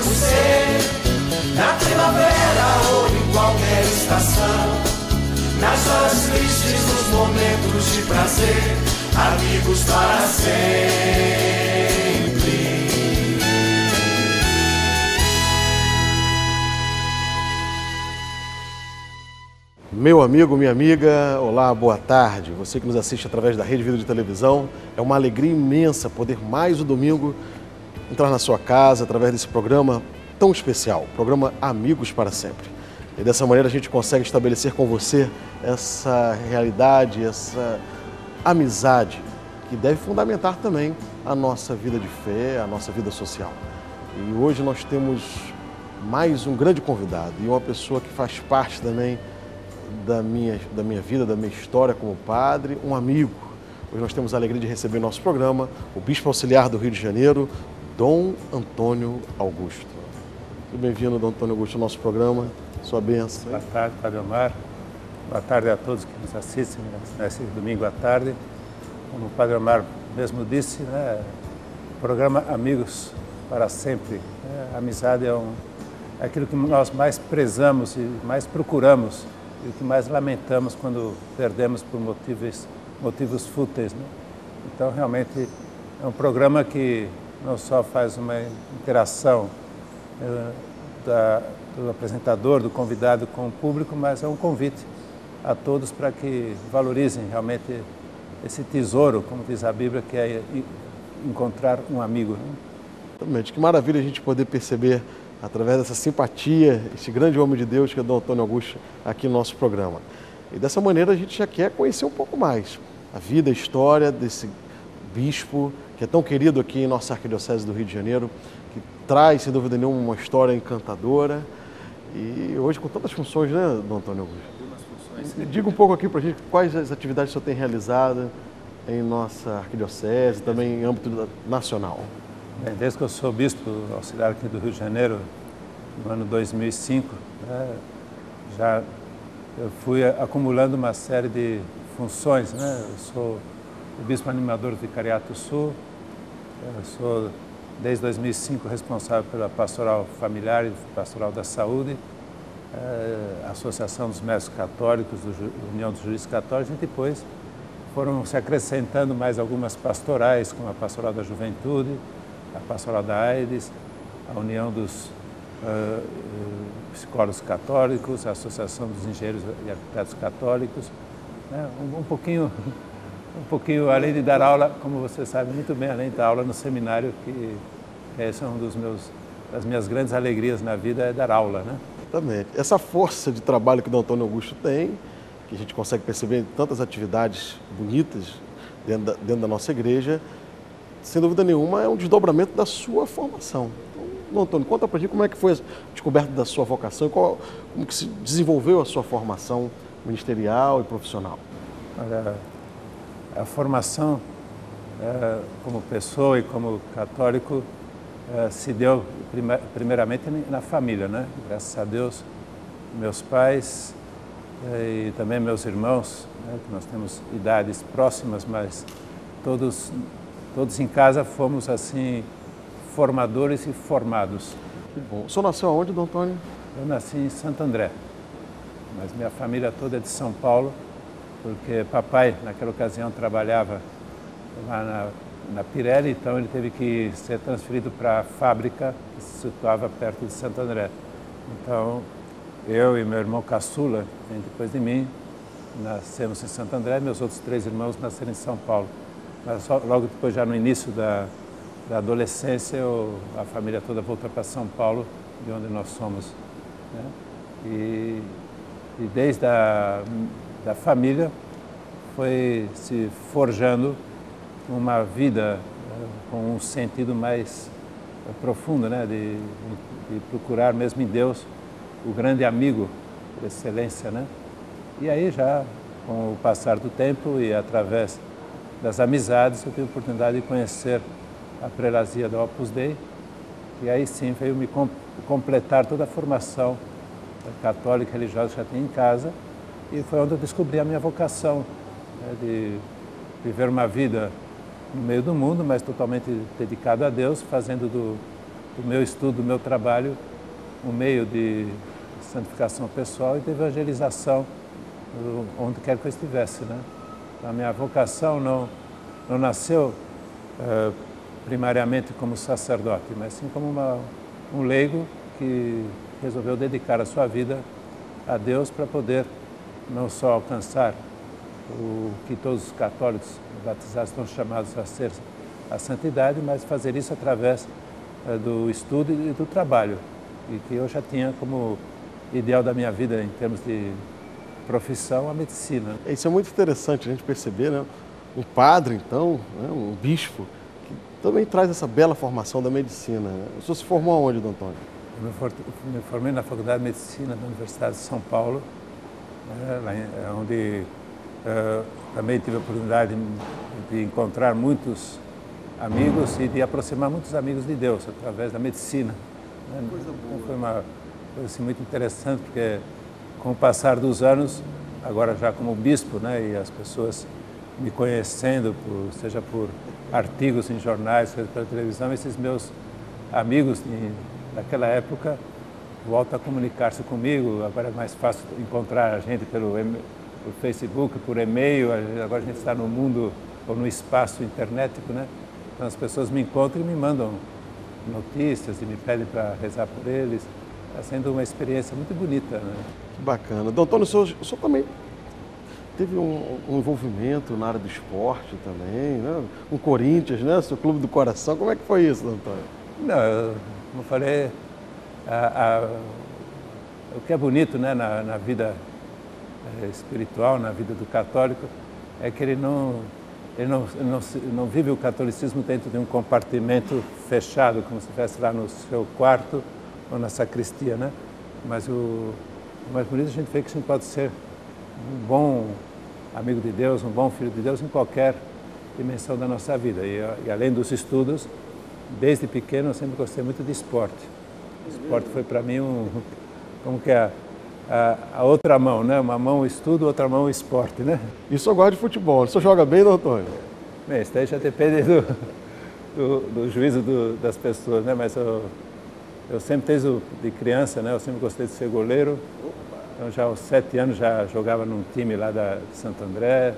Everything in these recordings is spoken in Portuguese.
podemos ser, na primavera ou em qualquer estação, nas horas tristes, nos momentos de prazer, amigos para sempre. Meu amigo, minha amiga, olá, boa tarde. Você que nos assiste através da Rede Vida de Televisão, é uma alegria imensa poder mais um domingo entrar na sua casa através desse programa tão especial, programa Amigos para Sempre. E dessa maneira a gente consegue estabelecer com você essa realidade, essa amizade que deve fundamentar também a nossa vida de fé, a nossa vida social. E hoje nós temos mais um grande convidado e uma pessoa que faz parte também da minha vida, da minha história como padre, um amigo. Hoje nós temos a alegria de receber no nosso programa o Bispo Auxiliar do Rio de Janeiro, Dom Antônio Augusto. Muito bem-vindo, Dom Antônio Augusto, ao nosso programa. Sua bênção. Boa tarde, Padre Omar. Boa tarde a todos que nos assistem nesse domingo à tarde. Como o Padre Omar mesmo disse, né, programa Amigos para Sempre. A amizade é aquilo que nós mais prezamos e mais procuramos e o que mais lamentamos quando perdemos por motivos fúteis, né? Então, realmente, é um programa que não só faz uma interação do apresentador, do convidado com o público, mas é um convite a todos para que valorizem realmente esse tesouro, como diz a Bíblia, que é encontrar um amigo, né? Exatamente. Que maravilha a gente poder perceber, através dessa simpatia, esse grande homem de Deus que é Dom Antônio Augusto aqui no nosso programa. E dessa maneira a gente já quer conhecer um pouco mais a vida, a história desse bispo que é tão querido aqui em nossa Arquidiocese do Rio de Janeiro, que traz, sem dúvida nenhuma, uma história encantadora. E hoje com tantas funções, né, Dom Antônio Augusto? Diga um pouco aqui para a gente quais as atividades o senhor tem realizado em nossa Arquidiocese, também em âmbito nacional. Bem, desde que eu sou bispo auxiliar aqui do Rio de Janeiro, no ano 2005, né, eu fui acumulando uma série de funções, né? Eu sou o bispo animador do Vicariato Sul, eu sou, desde 2005, responsável pela pastoral familiar e pastoral da saúde, Associação dos Mestres Católicos, União dos Juristas Católicos, e depois foram se acrescentando mais algumas pastorais, como a Pastoral da Juventude, a Pastoral da AIDS, a União dos Psicólogos Católicos, a Associação dos Engenheiros e Arquitetos Católicos, né? Um pouquinho, além de dar aula, como você sabe muito bem, além de dar aula no seminário, que essa é uma das minhas grandes alegrias na vida, é dar aula, né? Exatamente. Essa força de trabalho que o Dom Antônio Augusto tem, que a gente consegue perceber em tantas atividades bonitas dentro da nossa igreja, sem dúvida nenhuma, é um desdobramento da sua formação. Então, Dom Antônio, conta pra gente como é que foi a descoberta da sua vocação, como que se desenvolveu a sua formação ministerial e profissional. Olha, a formação como pessoa e como católico se deu primeiramente na família, né? Graças a Deus, meus pais e também meus irmãos, né? Nós temos idades próximas, mas todos em casa fomos, assim, formadores e formados. Que bom. O senhor nasceu aonde, Dom Antônio? Eu nasci em Santo André, mas minha família toda é de São Paulo, porque papai, naquela ocasião, trabalhava lá na Pirelli, então ele teve que ser transferido para a fábrica que se situava perto de Santo André. Então, eu e meu irmão caçula, depois de mim, nascemos em Santo André, meus outros 3 irmãos nasceram em São Paulo. Mas logo depois, já no início da adolescência, a família toda voltou para São Paulo, de onde nós somos, né? E desde da família foi se forjando uma vida com um sentido mais profundo, né? De procurar mesmo em Deus o grande amigo por excelência, né? E aí já, com o passar do tempo e através das amizades, eu tive a oportunidade de conhecer a prelazia do Opus Dei, e aí sim veio me completar toda a formação católica e religiosa que já tinha em casa, e foi onde eu descobri a minha vocação, né, de viver uma vida no meio do mundo, mas totalmente dedicado a Deus, fazendo do meu estudo, do meu trabalho, um meio de santificação pessoal e de evangelização onde quer que eu estivesse, né? A minha vocação não nasceu primariamente como sacerdote, mas sim como um leigo que resolveu dedicar a sua vida a Deus para poder não só alcançar o que todos os católicos batizados estão chamados a ser a santidade, mas fazer isso através do estudo e do trabalho, e que eu já tinha como ideal da minha vida em termos de profissão a medicina. Isso é muito interessante a gente perceber, né? Um padre, então, né? Um bispo, que também traz essa bela formação da medicina, né? O senhor se formou aonde, Dom Antônio? Eu me formei na Faculdade de Medicina da Universidade de São Paulo, né? Onde também tive a oportunidade de encontrar muitos amigos e de aproximar muitos amigos de Deus através da medicina. Né? Coisa boa. Então foi uma coisa assim, muito interessante, porque com o passar dos anos, agora já como bispo, né, e as pessoas me conhecendo, seja por artigos em jornais, seja pela televisão, esses meus amigos daquela época voltam a comunicar-se comigo. Agora é mais fácil encontrar a gente por Facebook, por e-mail. Agora a gente está no mundo ou no espaço internético, né? Então as pessoas me encontram e me mandam notícias e me pedem para rezar por eles. Está sendo uma experiência muito bonita, né? Que bacana. Dom Antônio, o senhor também teve um envolvimento na área do esporte também, né? Um Corinthians, né? Seu clube do coração. Como é que foi isso, Dom Antônio? Não, como eu falei, o que é bonito, né, na vida espiritual, na vida do católico, é que ele não vive o catolicismo dentro de um compartimento fechado, como se estivesse lá no seu quarto ou na sacristia, né? Mas o mais bonito a gente vê que a gente pode ser um bom amigo de Deus, um bom filho de Deus em qualquer dimensão da nossa vida. E além dos estudos, desde pequeno eu sempre gostei muito de esporte. O esporte foi para mim como que a outra mão, né? Uma mão o estudo, outra mão o esporte, né? E o senhor gosta de futebol? O senhor joga bem, Dom Antônio? Bem, isso daí já depende do juízo das pessoas, né? Mas eu sempre, desde de criança, né? Eu sempre gostei de ser goleiro. Então já aos 7 anos já jogava num time lá de Santo André,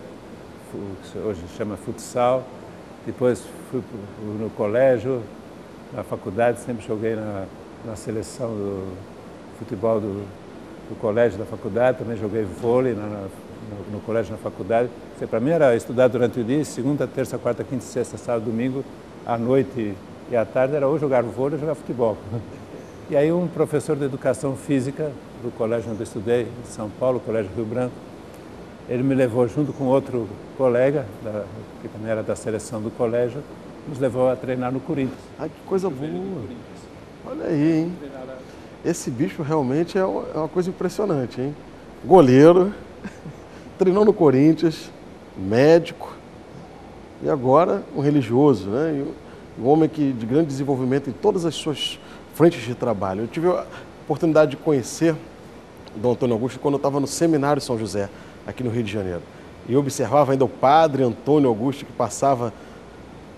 hoje chama futsal. Depois fui no colégio, na faculdade, sempre joguei na seleção do futebol do colégio, da faculdade, também joguei vôlei no colégio, na faculdade. Para mim era estudar durante o dia, segunda, terça, quarta, quinta, sexta, sábado, domingo, à noite e à tarde era ou jogar vôlei ou jogar futebol. E aí um professor de educação física do colégio onde eu estudei, em São Paulo, Colégio Rio Branco, ele me levou junto com outro colega, que também era da seleção do colégio, nos levou a treinar no Corinthians. Ai, que coisa boa! Olha aí, hein? Esse bicho realmente é uma coisa impressionante, hein? Goleiro, treinou no Corinthians, médico e agora um religioso, né? E um homem de grande desenvolvimento em todas as suas frentes de trabalho. Eu tive a oportunidade de conhecer Dom Antônio Augusto quando eu estava no Seminário São José, aqui no Rio de Janeiro. E eu observava ainda o padre Antônio Augusto, que passava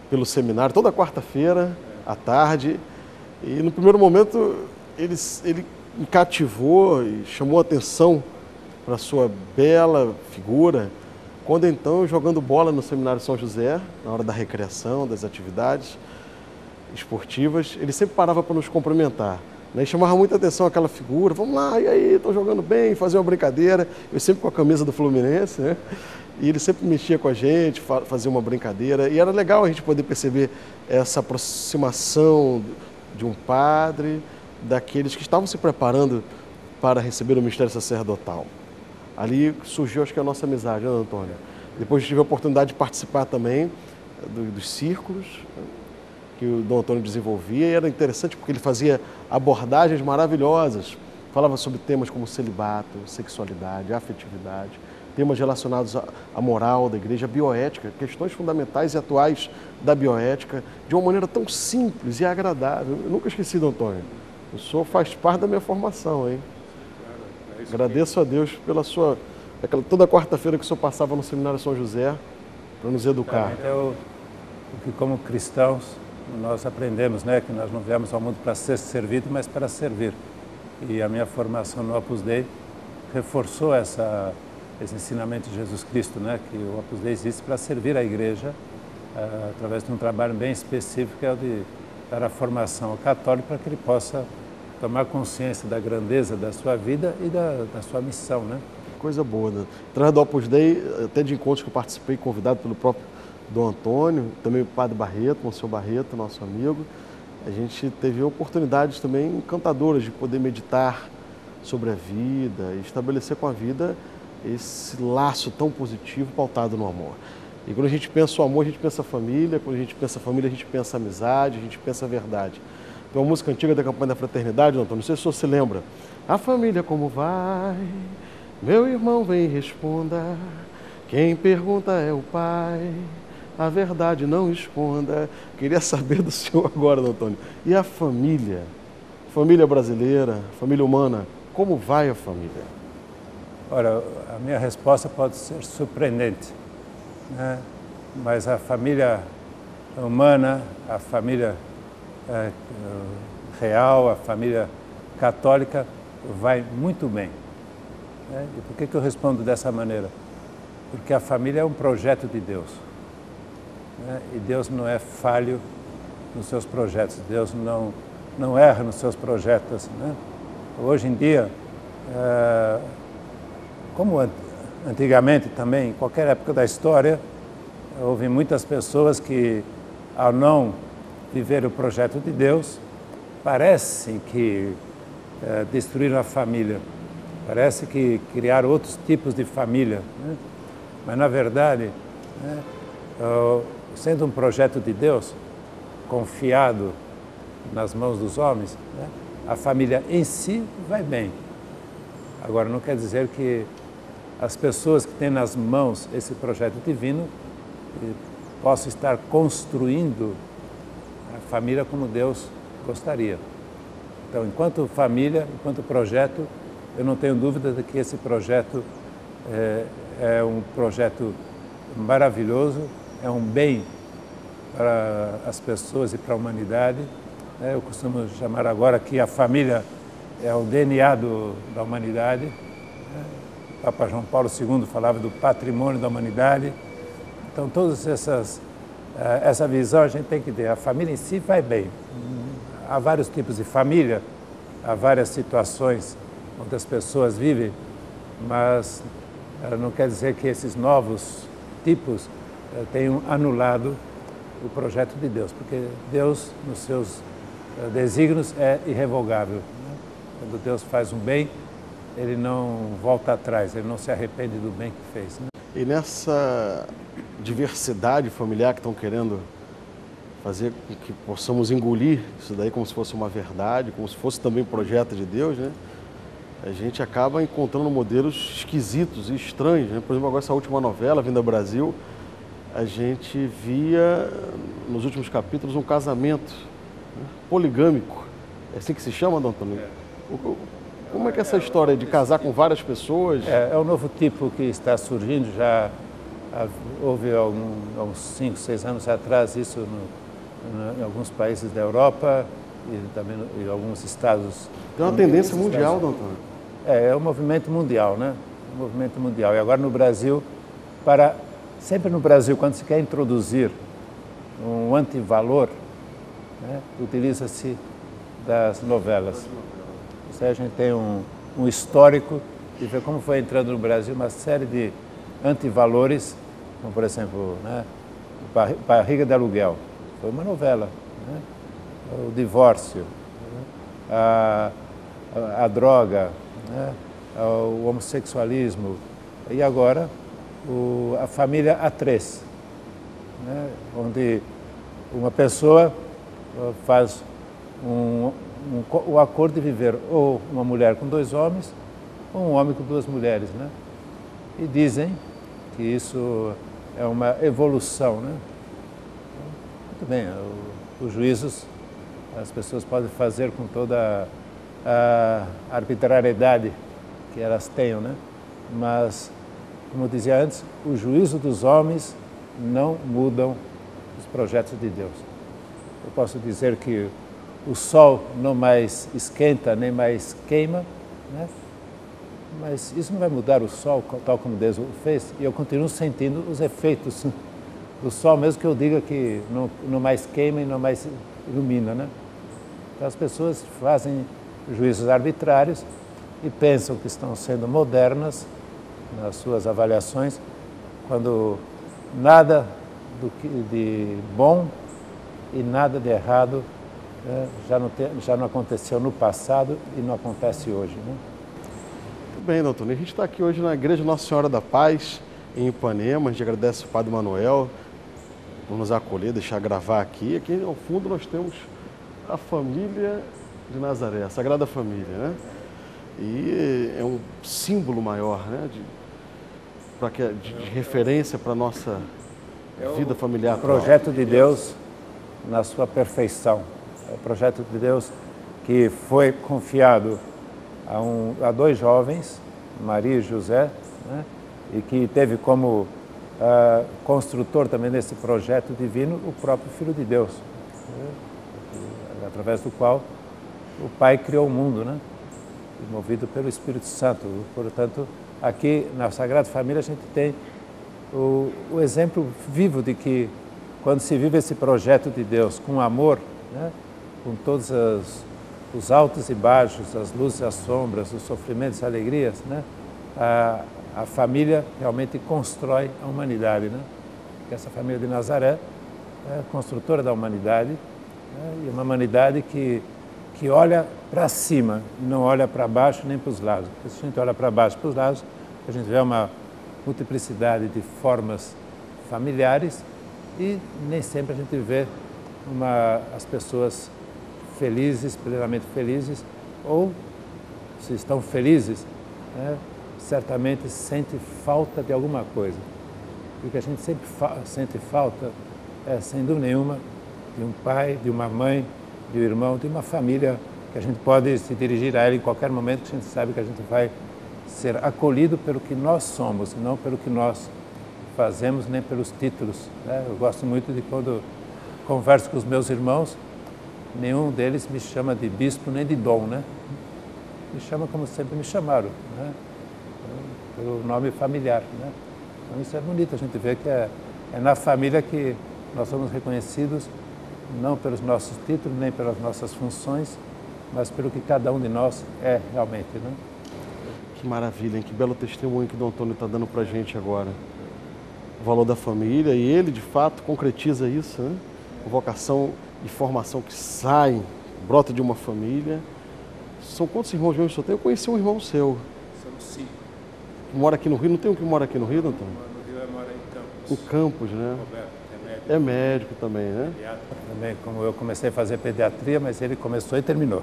pelo seminário toda quarta-feira, à tarde. E no primeiro momento ele me cativou e chamou a atenção para a sua bela figura, quando então, jogando bola no Seminário São José, na hora da recreação, das atividades esportivas, ele sempre parava para nos cumprimentar, né? E chamava muita atenção aquela figura, vamos lá, e aí, estão jogando bem, fazer uma brincadeira, eu sempre com a camisa do Fluminense, né? E ele sempre mexia com a gente, fazia uma brincadeira, e era legal a gente poder perceber essa aproximação de um padre, daqueles que estavam se preparando para receber o ministério sacerdotal. Ali surgiu, acho que a nossa amizade, né, Antônio? Depois tive a oportunidade de participar também dos círculos que o Dom Antônio desenvolvia, e era interessante porque ele fazia abordagens maravilhosas, falava sobre temas como celibato, sexualidade, afetividade, temas relacionados à moral da igreja, a bioética, questões fundamentais e atuais da bioética, de uma maneira tão simples e agradável. Eu nunca esqueci, Dom Antônio. O senhor faz parte da minha formação, hein? Agradeço a Deus pela toda quarta-feira que o senhor passava no Seminário São José para nos educar. O que como cristãos nós aprendemos, né, que nós não viemos ao mundo para ser servido, mas para servir. E a minha formação no Opus Dei reforçou esse ensinamento de Jesus Cristo, né, que o Opus Dei existe para servir a igreja através de um trabalho bem específico, que é o de dar a formação ao católico para que ele possa tomar consciência da grandeza da sua vida e da sua missão, né? Coisa boa, né? Através do Opus Dei, até de encontros que eu participei, convidado pelo próprio Dom Antônio, também o Padre Barreto, Monsenhor Barreto, nosso amigo, a gente teve oportunidades também encantadoras de poder meditar sobre a vida e estabelecer com a vida esse laço tão positivo pautado no amor. E quando a gente pensa o amor, a gente pensa a família, quando a gente pensa a família, a gente pensa a amizade, a gente pensa a verdade. Tem uma música antiga da campanha da fraternidade, Antônio, não sei se o senhor se lembra. A família como vai? Meu irmão vem e responda. Quem pergunta é o pai. A verdade não esconda. Queria saber do senhor agora, Antônio. E a família? Família brasileira, família humana, como vai a família? Olha, a minha resposta pode ser surpreendente, né? Mas a família humana, a família real, a família católica vai muito bem, né? E por que eu respondo dessa maneira? Porque a família é um projeto de Deus, né? E Deus não é falho nos seus projetos, Deus não erra nos seus projetos, né? Hoje em dia, como antigamente também, em qualquer época da história, houve muitas pessoas que, ao não viver o projeto de Deus, parecem que destruíram a família, parece que criaram outros tipos de família, né? Mas, na verdade, né, sendo um projeto de Deus, confiado nas mãos dos homens, né, a família em si vai bem. Agora, não quer dizer que as pessoas que têm nas mãos esse projeto divino possam estar construindo a família como Deus gostaria. Então, enquanto família, enquanto projeto, eu não tenho dúvida de que esse projeto é um projeto maravilhoso, é um bem para as pessoas e para a humanidade. Eu costumo chamar agora que a família é o DNA da humanidade. O Papa João Paulo II falava do patrimônio da humanidade. Então, todas essa visão a gente tem que ter. A família em si vai bem. Há vários tipos de família, há várias situações onde as pessoas vivem, mas não quer dizer que esses novos tipos tenham anulado o projeto de Deus, porque Deus, nos seus desígnios, é irrevogável, né? Quando Deus faz um bem, ele não volta atrás, ele não se arrepende do bem que fez, né? E nessa diversidade familiar que estão querendo fazer com que possamos engolir isso daí como se fosse uma verdade, como se fosse também um projeto de Deus, né? A gente acaba encontrando modelos esquisitos e estranhos, né? Por exemplo, agora essa última novela, Vinda ao Brasil, a gente via nos últimos capítulos um casamento, né, poligâmico. É assim que se chama, Dom Antônio? Como é que é essa história de casar com várias pessoas? É um novo tipo que está surgindo, já houve uns 5, 6 anos atrás isso em alguns países da Europa e também em alguns estados. Tem uma tendência mundial, Dom Antônio. É um movimento mundial, né? Um movimento mundial. E agora no Brasil, sempre no Brasil, quando se quer introduzir um antivalor, né, utiliza-se das novelas. Ou seja, a gente tem um histórico de ver como foi entrando no Brasil uma série de antivalores, como por exemplo, né, Barriga de Aluguel, foi uma novela, né? O divórcio, né? a droga, né? O homossexualismo e agora a família A3, né? Onde uma pessoa faz o acordo de viver ou uma mulher com 2 homens ou um homem com 2 mulheres, né? E dizem que isso é uma evolução, né? Muito bem, os juízos as pessoas podem fazer com toda a arbitrariedade que elas tenham, né? Mas, como eu dizia antes, o juízo dos homens não mudam os projetos de Deus. eu posso dizer que o sol não mais esquenta nem mais queima, né? Mas isso não vai mudar o sol tal como Deus o fez, e eu continuo sentindo os efeitos do sol, mesmo que eu diga que não mais queima e não mais ilumina, né? Então as pessoas fazem juízos arbitrários e pensam que estão sendo modernas nas suas avaliações, quando nada de bom e nada de errado já não aconteceu no passado e não acontece hoje, né? Muito bem, doutor. A gente está aqui hoje na Igreja Nossa Senhora da Paz, em Ipanema. A gente agradece o Padre Manuel por nos acolher, deixar gravar aqui. Aqui ao fundo nós temos a família de Nazaré, a Sagrada Família, né? E é um símbolo maior, né? De referência para a nossa vida familiar. O projeto de Deus na sua perfeição. É o projeto de Deus que foi confiado a dois jovens, Maria e José, né? E que teve como construtor também desse projeto divino o próprio Filho de Deus, né? Através do qual o Pai criou o mundo, né? Movido pelo Espírito Santo. Portanto, aqui na Sagrada Família a gente tem o exemplo vivo de que quando se vive esse projeto de Deus com amor, né? Com todos os altos e baixos, as luzes e as sombras, os sofrimentos e alegrias, né? A família realmente constrói a humanidade, né? Essa família de Nazaré é a construtora da humanidade, né? E uma humanidade que olha para cima, não olha para baixo nem para os lados. Porque se a gente olha para baixo e para os lados, a gente vê uma multiplicidade de formas familiares e nem sempre a gente vê as pessoas felizes, plenamente felizes, ou se estão felizes, né, certamente sente falta de alguma coisa. E o que a gente sempre sente falta é, sem dúvida nenhuma, de um pai, de uma mãe, de um irmão, de uma família que a gente pode se dirigir a ela em qualquer momento, que a gente sabe que a gente vai ser acolhido pelo que nós somos, não pelo que nós fazemos, nem pelos títulos, né? Eu gosto muito de quando converso com os meus irmãos, nenhum deles me chama de bispo nem de dom, né? Me chama como sempre me chamaram, né? Pelo nome familiar, né? Então isso é bonito, a gente vê que é na família que nós somos reconhecidos, não pelos nossos títulos, nem pelas nossas funções, mas pelo que cada um de nós é realmente, né? Que maravilha, hein? Que belo testemunho que o Dom Antônio está dando para a gente agora. O valor da família, e ele, de fato, concretiza isso, né? A vocação e formação que saem, brota de uma família. São quantos irmãos mesmo o senhor tem? Eu conheci um irmão seu. Somos 5. Que mora aqui no Rio. Não tem um que mora aqui no Rio, Dom Antônio? No Rio mora em Campos. Em Campos, né? Roberto, é médico também, né? Também, como eu comecei a fazer pediatria, mas ele começou e terminou.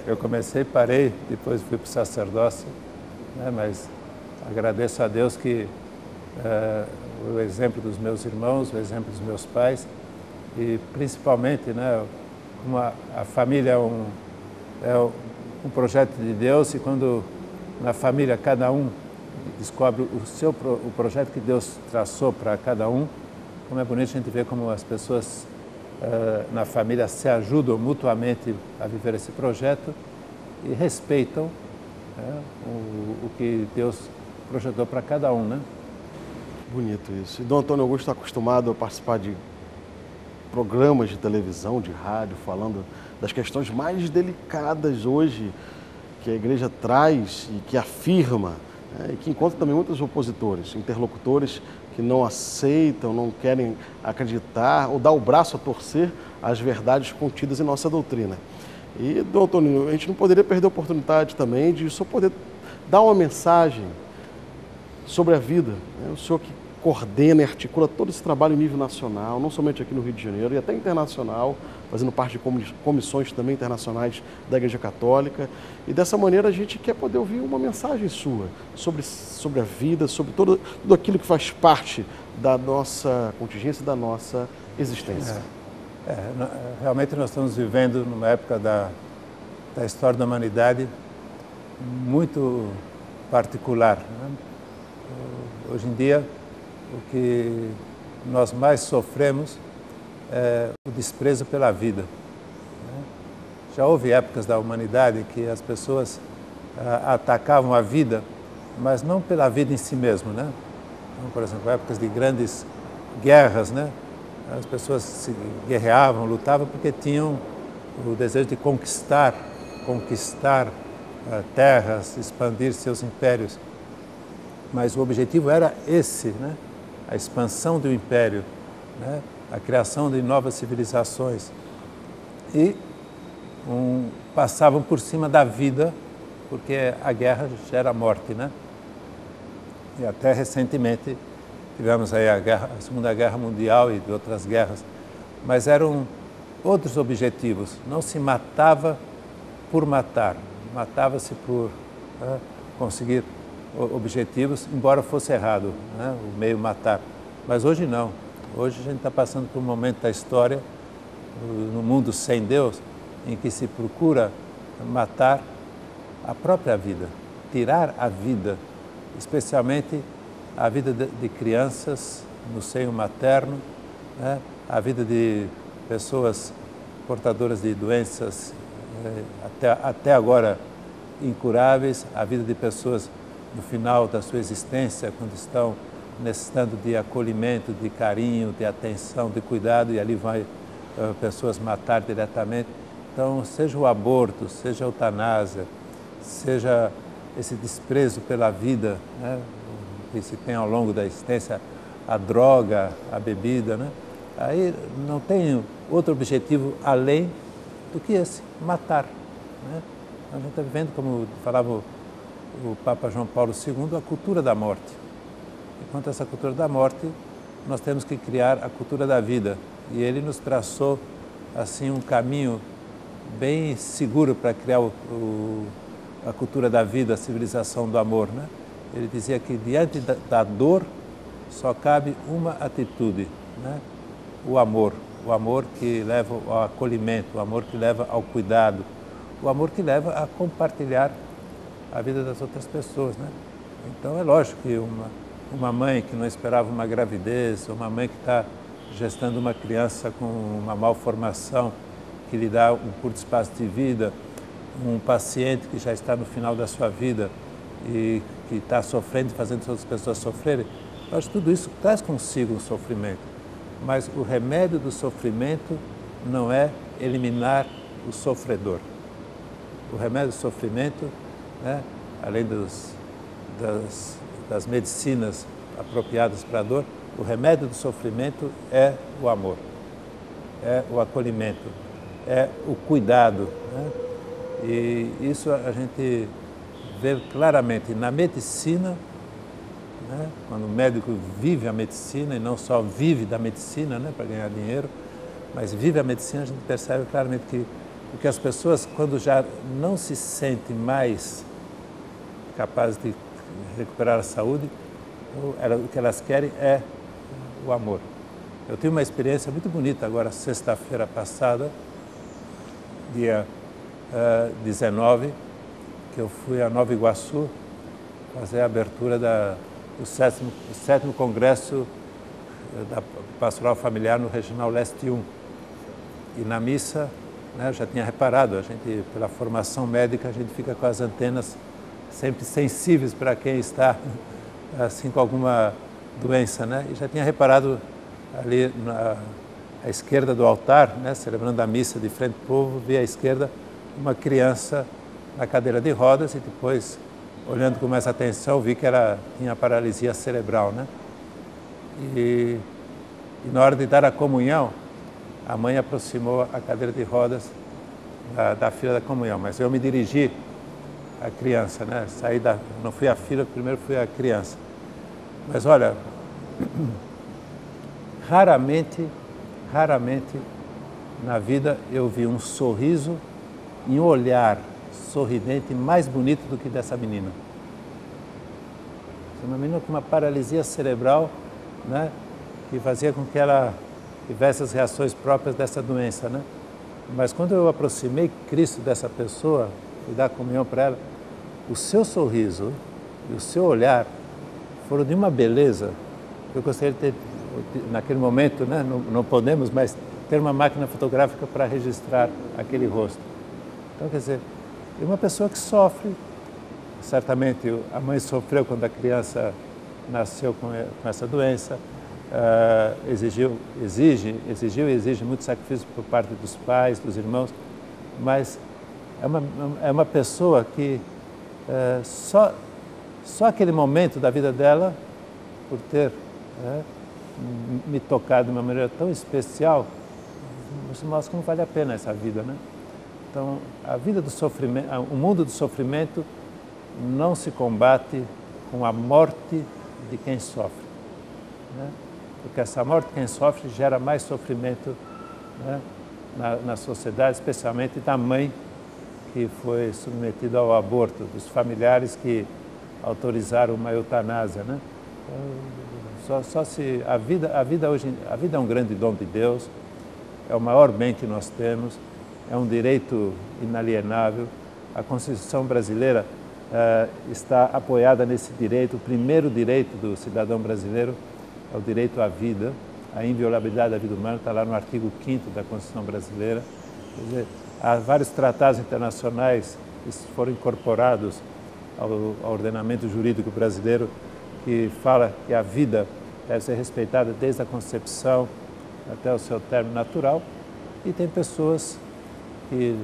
Eu comecei, parei, depois fui para o sacerdócio, né? Mas agradeço a Deus que o exemplo dos meus irmãos, o exemplo dos meus pais e principalmente, né, como a família é um projeto de Deus, e quando na família cada um descobre o projeto que Deus traçou para cada um, como é bonito a gente ver como as pessoas na família se ajudam mutuamente a viver esse projeto e respeitam, né, o que Deus projetou para cada um, né? Bonito isso. E Dom Antônio Augusto está acostumado a participar de programas de televisão, de rádio, falando das questões mais delicadas hoje que a igreja traz e que afirma, né, e que encontra também muitos opositores, interlocutores que não aceitam, não querem acreditar ou dar o braço a torcer às verdades contidas em nossa doutrina. E, Dom Antônio, a gente não poderia perder a oportunidade também de só poder dar uma mensagem sobre a vida, né? O senhor que coordena e articula todo esse trabalho em nível nacional, não somente aqui no Rio de Janeiro, e até internacional, fazendo parte de comissões também internacionais da Igreja Católica. E dessa maneira a gente quer poder ouvir uma mensagem sua sobre a vida, sobre tudo aquilo que faz parte da nossa contingência, da nossa existência. Realmente nós estamos vivendo numa época da história da humanidade muito particular, né? Hoje em dia, o que nós mais sofremos o desprezo pela vida. Já houve épocas da humanidade que as pessoas atacavam a vida, mas não pela vida em si mesmo, né? Então, por exemplo, épocas de grandes guerras, né? As pessoas se guerreavam, lutavam porque tinham o desejo de conquistar terras, expandir seus impérios. Mas o objetivo era esse, né? A expansão do império, né? A criação de novas civilizações. E passavam por cima da vida, porque a guerra gera morte, né? E até recentemente tivemos aí a Segunda Guerra Mundial e de outras guerras, mas eram outros objetivos. Não se matava por matar, matava-se por conseguir objetivos, embora fosse errado, né? O meio matar. Mas hoje não. Hoje a gente está passando por um momento da história, no mundo sem Deus, em que se procura matar a própria vida, tirar a vida, especialmente a vida de crianças no seio materno, né? A vida de pessoas portadoras de doenças até agora incuráveis, a vida de pessoas no final da sua existência, quando estão necessitando de acolhimento, de carinho, de atenção, de cuidado, e ali vai pessoas matar diretamente. Então, seja o aborto, seja a eutanásia, seja esse desprezo pela vida, né, que se tem ao longo da existência, a droga, a bebida, né, aí não tem outro objetivo além do que esse, matar. Né? A gente está vivendo, como falava o Papa João Paulo II, a cultura da morte. Enquanto essa cultura da morte, nós temos que criar a cultura da vida. E ele nos traçou assim um caminho bem seguro para criar a cultura da vida, a civilização do amor, né? Ele dizia que diante da dor só cabe uma atitude, né? O amor que leva ao acolhimento, o amor que leva ao cuidado, o amor que leva a compartilhar a vida das outras pessoas, né? Então é lógico que uma mãe que não esperava uma gravidez, ou uma mãe que está gestando uma criança com uma malformação que lhe dá um curto espaço de vida, um paciente que já está no final da sua vida e que está sofrendo e fazendo outras pessoas sofrerem, eu acho que tudo isso traz consigo um sofrimento. Mas o remédio do sofrimento não é eliminar o sofredor. O remédio do sofrimento, né, além das medicinas apropriadas para a dor, o remédio do sofrimento é o amor, é o acolhimento, é o cuidado, né? E isso a gente vê claramente na medicina, né? Quando o médico vive a medicina e não só vive da medicina, né, para ganhar dinheiro, mas vive a medicina, a gente percebe claramente que as pessoas, quando já não se sentem mais capazes de recuperar a saúde, o que elas querem é o amor. Eu tive uma experiência muito bonita agora, sexta-feira passada, dia 19, que eu fui a Nova Iguaçu fazer a abertura do sétimo Congresso da Pastoral Familiar no Regional Leste 1. E na missa, né, eu já tinha reparado, a gente, pela formação médica, a gente fica com as antenas sempre sensíveis para quem está assim com alguma doença, né? E já tinha reparado ali à esquerda do altar, né, celebrando a missa de frente ao povo, vi à esquerda uma criança na cadeira de rodas e depois, olhando com mais atenção, vi que ela tinha paralisia cerebral, né? E na hora de dar a comunhão, a mãe aproximou a cadeira de rodas da fila da comunhão, mas eu me dirigi à criança, né? Não fui à fila, primeiro fui à criança. Mas olha, raramente na vida eu vi um sorriso e um olhar sorridente mais bonito do que dessa menina. Uma menina com uma paralisia cerebral, né, que fazia com que ela tivesse as reações próprias dessa doença, né? Mas quando eu aproximei Cristo dessa pessoa e dar comunhão para ela, o seu sorriso e o seu olhar foram de uma beleza que eu gostaria de ter, naquele momento, né, não podemos, mas ter uma máquina fotográfica para registrar aquele rosto. Então, quer dizer, é uma pessoa que sofre. Certamente a mãe sofreu quando a criança nasceu com essa doença, exigiu e exige muito sacrifício por parte dos pais, dos irmãos, mas é uma pessoa que só aquele momento da vida dela, por ter me tocado de uma maneira tão especial, mostra como vale a pena essa vida, né? Então, a vida do sofrimento, o mundo do sofrimento não se combate com a morte de quem sofre, né? Porque essa morte de quem sofre gera mais sofrimento, né, na sociedade, especialmente da mãe que foi submetida ao aborto, dos familiares que autorizaram uma eutanásia, né? Só se a vida é um grande dom de Deus, é o maior bem que nós temos, é um direito inalienável. A Constituição brasileira está apoiada nesse direito. O primeiro direito do cidadão brasileiro é o direito à vida, a inviolabilidade da vida humana, está lá no artigo 5º da Constituição brasileira. Quer dizer, há vários tratados internacionais que foram incorporados ao ordenamento jurídico brasileiro, que fala que a vida deve ser respeitada desde a concepção até o seu término natural, e tem pessoas que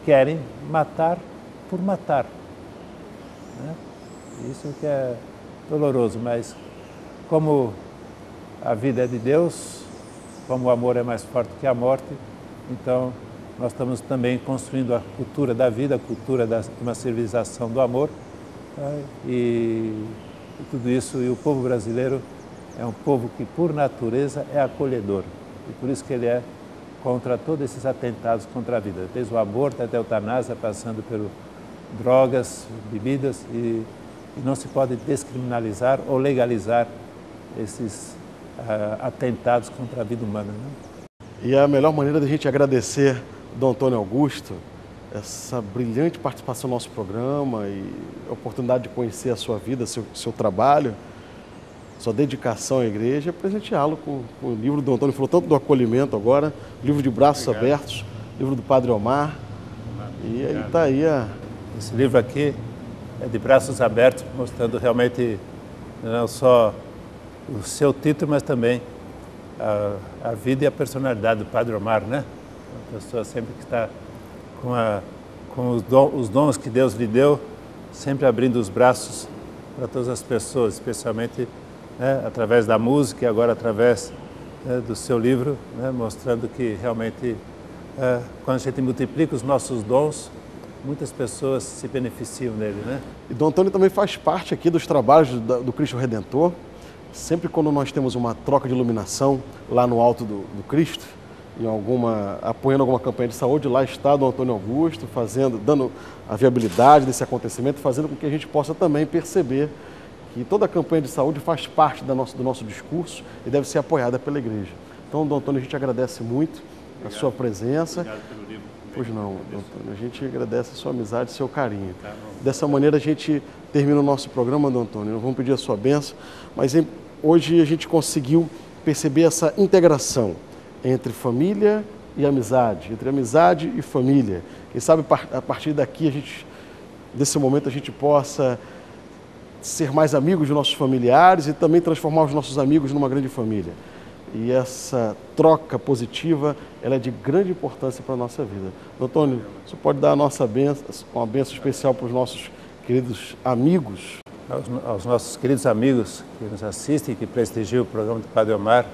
querem matar por matar, né? Isso que é doloroso, mas como a vida é de Deus, como o amor é mais forte que a morte, então nós estamos também construindo a cultura da vida, a cultura de uma civilização do amor, né? E tudo isso, e o povo brasileiro é um povo que por natureza é acolhedor, e por isso que ele é contra todos esses atentados contra a vida, desde o aborto até a eutanásia, passando por drogas, bebidas, e não se pode descriminalizar ou legalizar esses atentados contra a vida humana, né? E a melhor maneira de a gente agradecer Dom Antônio Augusto essa brilhante participação no nosso programa e a oportunidade de conhecer a sua vida, seu trabalho, sua dedicação à igreja, é presenteá-lo com o livro do Antônio. Falou tanto do acolhimento agora, livro de Braços Abertos, livro do Padre Omar. E aí está aí Esse livro aqui é de Braços Abertos, mostrando realmente não só o seu título, mas também a vida e a personalidade do Padre Omar, né? Uma pessoa sempre que está com os dons que Deus lhe deu, sempre abrindo os braços para todas as pessoas, especialmente, né, através da música e agora através, né, do seu livro, né, mostrando que realmente, quando a gente multiplica os nossos dons, muitas pessoas se beneficiam dele, né? E Dom Antônio também faz parte aqui dos trabalhos do Cristo Redentor. Sempre quando nós temos uma troca de iluminação lá no alto do Cristo, apoiando alguma campanha de saúde, lá está Dom Antônio Augusto, dando a viabilidade desse acontecimento, fazendo com que a gente possa também perceber que toda a campanha de saúde faz parte do nosso discurso e deve ser apoiada pela igreja. Então, Dom Antônio, a gente agradece muito a sua presença. Obrigado pelo livro. Pois não, Dom Antônio, a gente agradece a sua amizade e seu carinho. Dessa maneira a gente termina o nosso programa, Dom Antônio. Não vamos pedir a sua bênção, mas hoje a gente conseguiu perceber essa integração entre família e amizade, entre amizade e família. Quem sabe a partir daqui, desse momento, a gente possa ser mais amigos dos nossos familiares e também transformar os nossos amigos numa grande família. E essa troca positiva, ela é de grande importância para a nossa vida. Dom Antônio, você pode dar uma bênção especial para os nossos queridos amigos? Aos nossos queridos amigos que nos assistem, que prestigiam o programa do Padre Omar,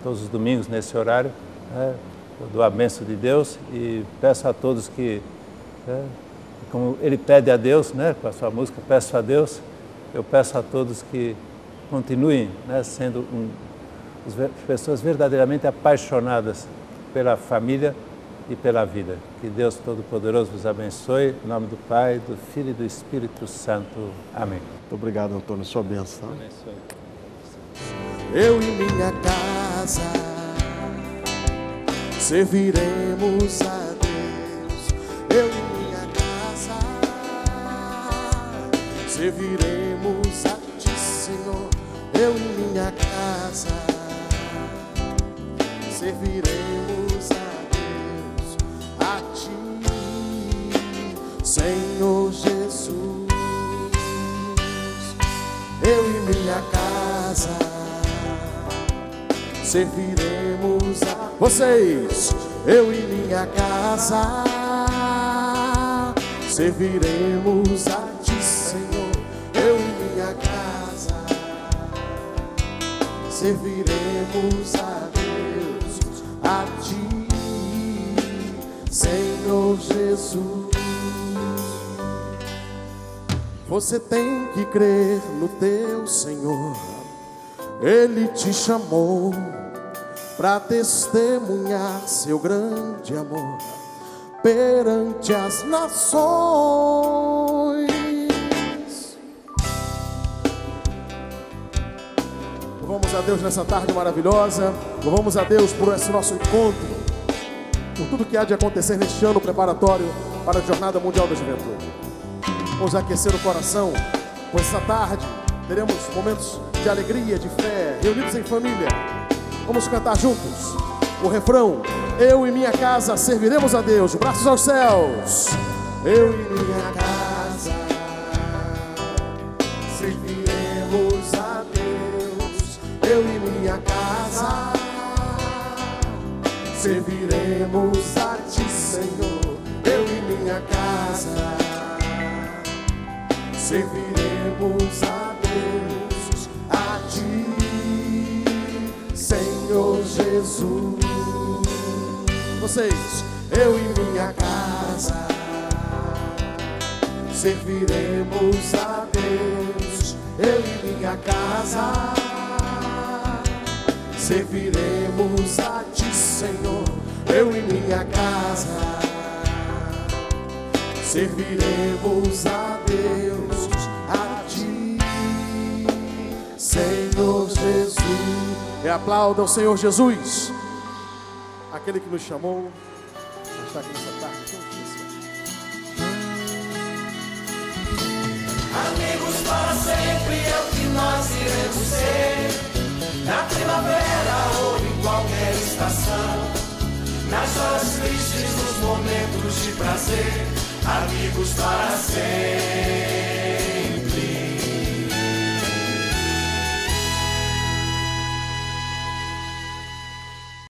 todos os domingos nesse horário, eu dou a bênção de Deus e peço a todos que, como ele pede a Deus, né, com a sua música, peço a Deus, eu peço a todos que continuem, né, sendo pessoas verdadeiramente apaixonadas pela família e pela vida. Que Deus Todo-Poderoso vos abençoe, em nome do Pai, do Filho e do Espírito Santo. Amém. Muito obrigado, Antônio, sua bênção. Eu e minha casa serviremos a Deus. Eu e minha casa serviremos a Ti, Senhor. Eu e minha casa eu e minha casa serviremos a vocês. Eu e minha casa serviremos a Ti, Senhor. Eu e minha casa serviremos a Deus, a Ti, Senhor Jesus. Você tem que crer no teu Senhor. Ele te chamou para testemunhar seu grande amor perante as nações. Louvamos a Deus nessa tarde maravilhosa. Louvamos a Deus por esse nosso encontro, por tudo que há de acontecer neste ano preparatório para a Jornada Mundial da Juventude. Vamos aquecer o coração, pois essa tarde teremos momentos de alegria, de fé, reunidos em família. Vamos cantar juntos o refrão: eu e minha casa serviremos a Deus. Braços aos céus. Eu e minha casa serviremos a Deus. Eu e minha casa serviremos a Ti, Senhor. Eu e minha casa serviremos a Deus, a Ti, Senhor Jesus. Vocês, eu e minha casa serviremos a Deus. Eu e minha casa serviremos a Ti, Senhor. Eu e minha casa serviremos a Deus, a Ti, Senhor Jesus. E aplauda o Senhor Jesus, aquele que nos chamou a estar aqui nessa tarde tão especial. Amigos para sempre é o que nós iremos ser, na primavera ou em qualquer estação, nas horas tristes, nos momentos de prazer, amigos para sempre.